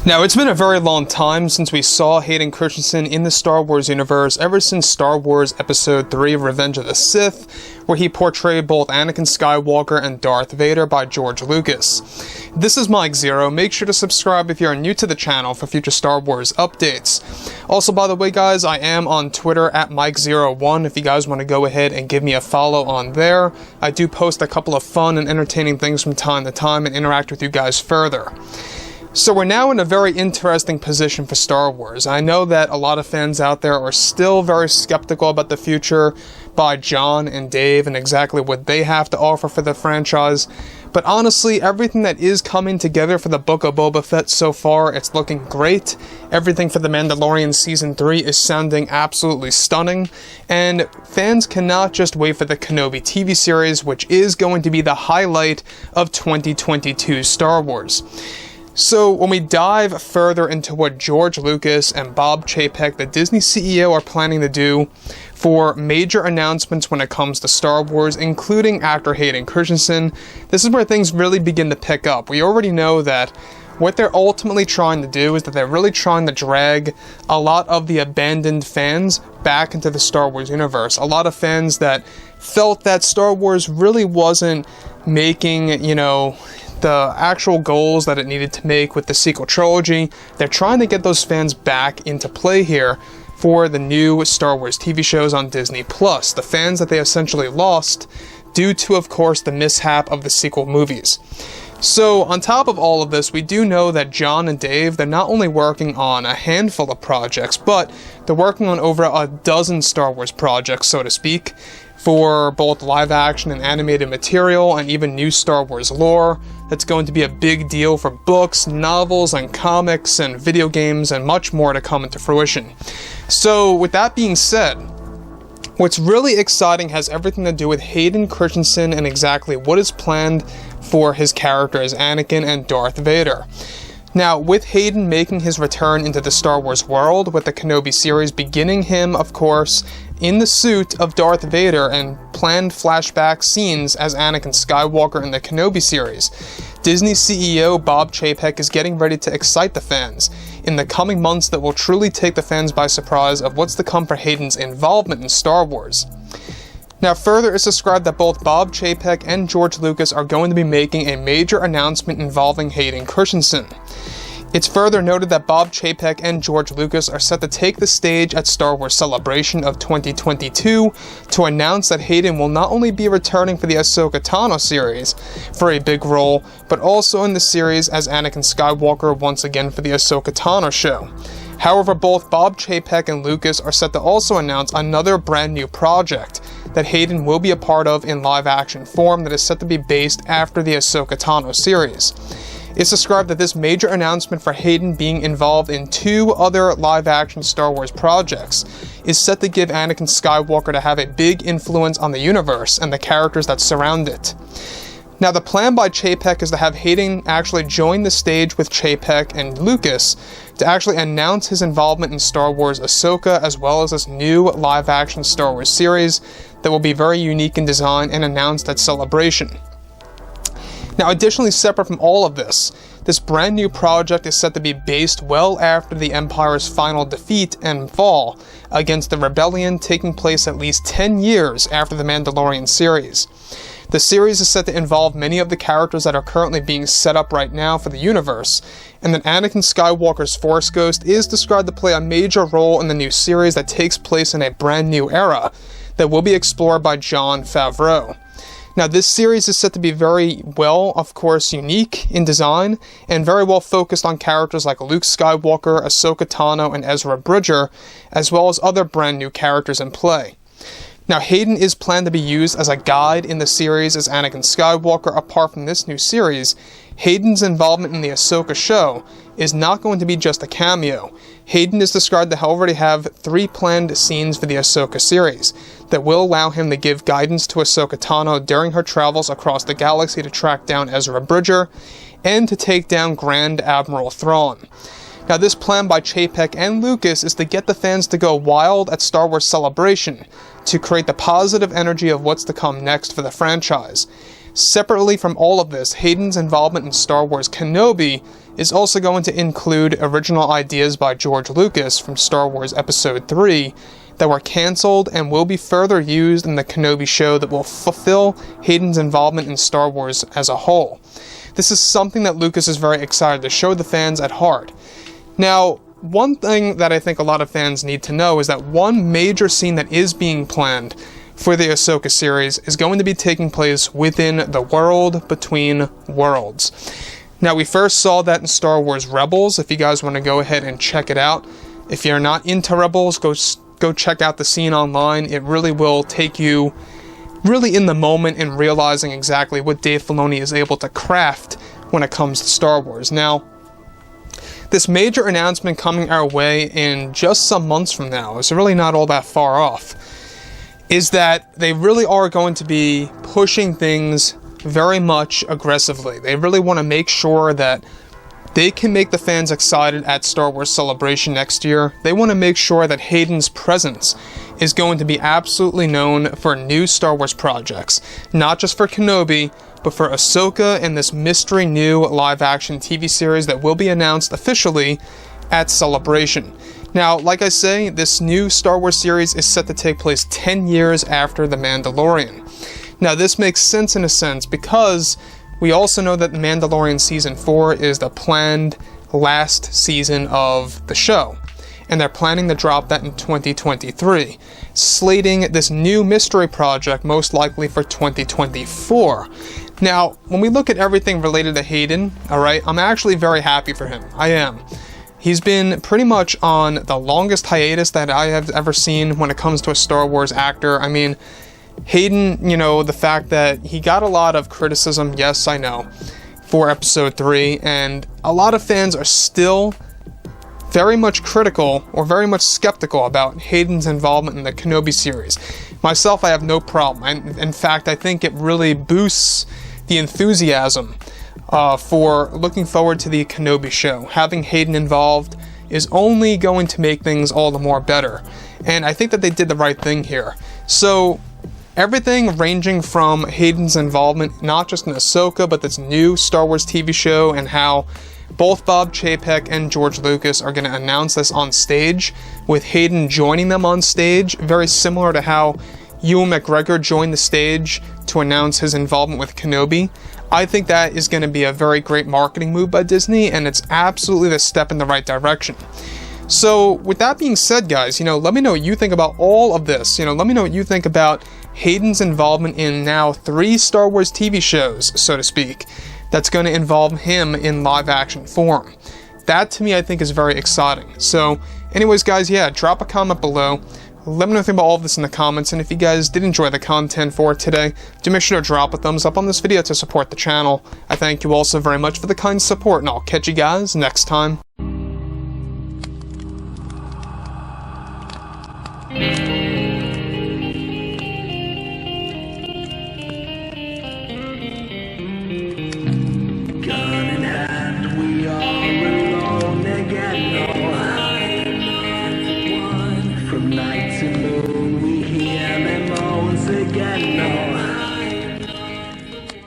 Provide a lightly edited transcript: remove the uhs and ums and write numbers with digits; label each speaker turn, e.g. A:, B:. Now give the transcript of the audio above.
A: Now, it's been a very long time since we saw Hayden Christensen in the Star Wars universe, ever since Star Wars Episode 3 Revenge of the Sith, where he portrayed both Anakin Skywalker and Darth Vader by George Lucas. This is Mike Zero. Make sure to subscribe if you're new to the channel for future Star Wars updates. Also, by the way, guys, I am on Twitter at Mike01 if you guys want to go ahead and give me a follow on there. I do post a couple of fun and entertaining things from time to time and interact with you guys further. So we're now in a very interesting position for Star Wars. I know that a lot of fans out there are still very skeptical about the future by Jon and Dave and exactly what they have to offer for the franchise. But honestly, everything that is coming together for the Book of Boba Fett so far, it's looking great. Everything for The Mandalorian Season 3 is sounding absolutely stunning. And fans cannot just wait for the Kenobi TV series, which is going to be the highlight of 2022 Star Wars. So when we dive further into what George Lucas and Bob Chapek, the Disney CEO, are planning to do for major announcements when it comes to Star Wars, including actor Hayden Christensen, this is where things really begin to pick up. We already know that what they're ultimately trying to do is that they're really trying to drag a lot of the abandoned fans back into the Star Wars universe. A lot of fans that felt that Star Wars really wasn't making, the actual goals that it needed to make with the sequel trilogy. They're trying to get those fans back into play here for the new Star Wars TV shows on Disney+. The fans that they essentially lost due to, of course, the mishap of the sequel movies. So, on top of all of this, we do know that Jon and Dave, they're not only working on a handful of projects, but they're working on over a dozen Star Wars projects, so to speak, for both live action and animated material, and even new Star Wars lore. That's going to be a big deal for books, novels, and comics, and video games, and much more to come into fruition. So, with that being said, what's really exciting has everything to do with Hayden Christensen and exactly what is planned for his character as Anakin and Darth Vader. Now, with Hayden making his return into the Star Wars world, with the Kenobi series beginning him, of course, in the suit of Darth Vader and planned flashback scenes as Anakin Skywalker in the Kenobi series, Disney CEO Bob Chapek is getting ready to excite the fans in the coming months that will truly take the fans by surprise of what's to come for Hayden's involvement in Star Wars. Now, further, it's described that both Bob Chapek and George Lucas are going to be making a major announcement involving Hayden Christensen. It's further noted that Bob Chapek and George Lucas are set to take the stage at Star Wars Celebration of 2022 to announce that Hayden will not only be returning for the Ahsoka Tano series for a big role, but also in the series as Anakin Skywalker once again for the Ahsoka Tano show. However, both Bob Chapek and Lucas are set to also announce another brand new project that Hayden will be a part of in live-action form that is set to be based after the Ahsoka Tano series. It's described that this major announcement for Hayden being involved in two other live-action Star Wars projects is set to give Anakin Skywalker to have a big influence on the universe and the characters that surround it. Now, the plan by Chapek is to have Hayden actually join the stage with Chapek and Lucas to actually announce his involvement in Star Wars Ahsoka, as well as this new live-action Star Wars series that will be very unique in design and announced at Celebration. Now, additionally, separate from all of this brand new project is set to be based well after the Empire's final defeat and fall against the Rebellion, taking place at least 10 years after the Mandalorian series. The series is set to involve many of the characters that are currently being set up right now for the universe, and that Anakin Skywalker's Force Ghost is described to play a major role in the new series that takes place in a brand new era that will be explored by Jon Favreau. Now, this series is set to be very well, of course, unique in design, and very well focused on characters like Luke Skywalker, Ahsoka Tano, and Ezra Bridger, as well as other brand new characters in play. Now, Hayden is planned to be used as a guide in the series as Anakin Skywalker. Apart from this new series, Hayden's involvement in the Ahsoka show is not going to be just a cameo. Hayden is described to already have 3 planned scenes for the Ahsoka series that will allow him to give guidance to Ahsoka Tano during her travels across the galaxy to track down Ezra Bridger and to take down Grand Admiral Thrawn. Now, this plan by Chapek and Lucas is to get the fans to go wild at Star Wars Celebration to create the positive energy of what's to come next for the franchise. Separately from all of this, Hayden's involvement in Star Wars Kenobi is also going to include original ideas by George Lucas from Star Wars Episode 3 that were cancelled and will be further used in the Kenobi show that will fulfill Hayden's involvement in Star Wars as a whole. This is something that Lucas is very excited to show the fans at heart. Now, one thing that I think a lot of fans need to know is that one major scene that is being planned for the Ahsoka series is going to be taking place within the world between worlds. Now, we first saw that in Star Wars Rebels. If you guys want to go ahead and check it out. If you're not into Rebels, go check out the scene online. It really will take you really in the moment and realizing exactly what Dave Filoni is able to craft when it comes to Star Wars. Now, this major announcement coming our way in just some months from now, it's really not all that far off, is that they really are going to be pushing things very much aggressively. They really want to make sure that they can make the fans excited at Star Wars Celebration next year. They want to make sure that Hayden's presence is going to be absolutely known for new Star Wars projects. Not just for Kenobi, but for Ahsoka and this mystery new live-action TV series that will be announced officially at Celebration. Now, like I say, this new Star Wars series is set to take place 10 years after The Mandalorian. Now, this makes sense in a sense because we also know that The Mandalorian Season 4 is the planned last season of the show, and they're planning to drop that in 2023, slating this new mystery project most likely for 2024. Now, when we look at everything related to Hayden, alright, I'm actually very happy for him. I am. He's been pretty much on the longest hiatus that I have ever seen when it comes to a Star Wars actor. I mean, Hayden, you know, the fact that he got a lot of criticism, yes, I know, for Episode 3, and a lot of fans are still very much critical or very much skeptical about Hayden's involvement in the Kenobi series. Myself, I have no problem. In fact, I think it really boosts the enthusiasm for looking forward to the Kenobi show. Having Hayden involved is only going to make things all the more better, and I think that they did the right thing here. So, everything ranging from Hayden's involvement, not just in Ahsoka, but this new Star Wars TV show, and how both Bob Chapek and George Lucas are going to announce this on stage, with Hayden joining them on stage, very similar to how Ewan McGregor joined the stage to announce his involvement with Kenobi. I think that is going to be a very great marketing move by Disney, and it's absolutely the step in the right direction. So, with that being said, guys, let me know what you think about all of this. Let me know what you think about Hayden's involvement in now 3 Star Wars TV shows, so to speak, that's going to involve him in live-action form. That, to me, I think is very exciting. So, anyways, guys, yeah, drop a comment below. Let me know anything about all of this in the comments, and if you guys did enjoy the content for today, do make sure to drop a thumbs up on this video to support the channel. I thank you all so very much for the kind support, and I'll catch you guys next time.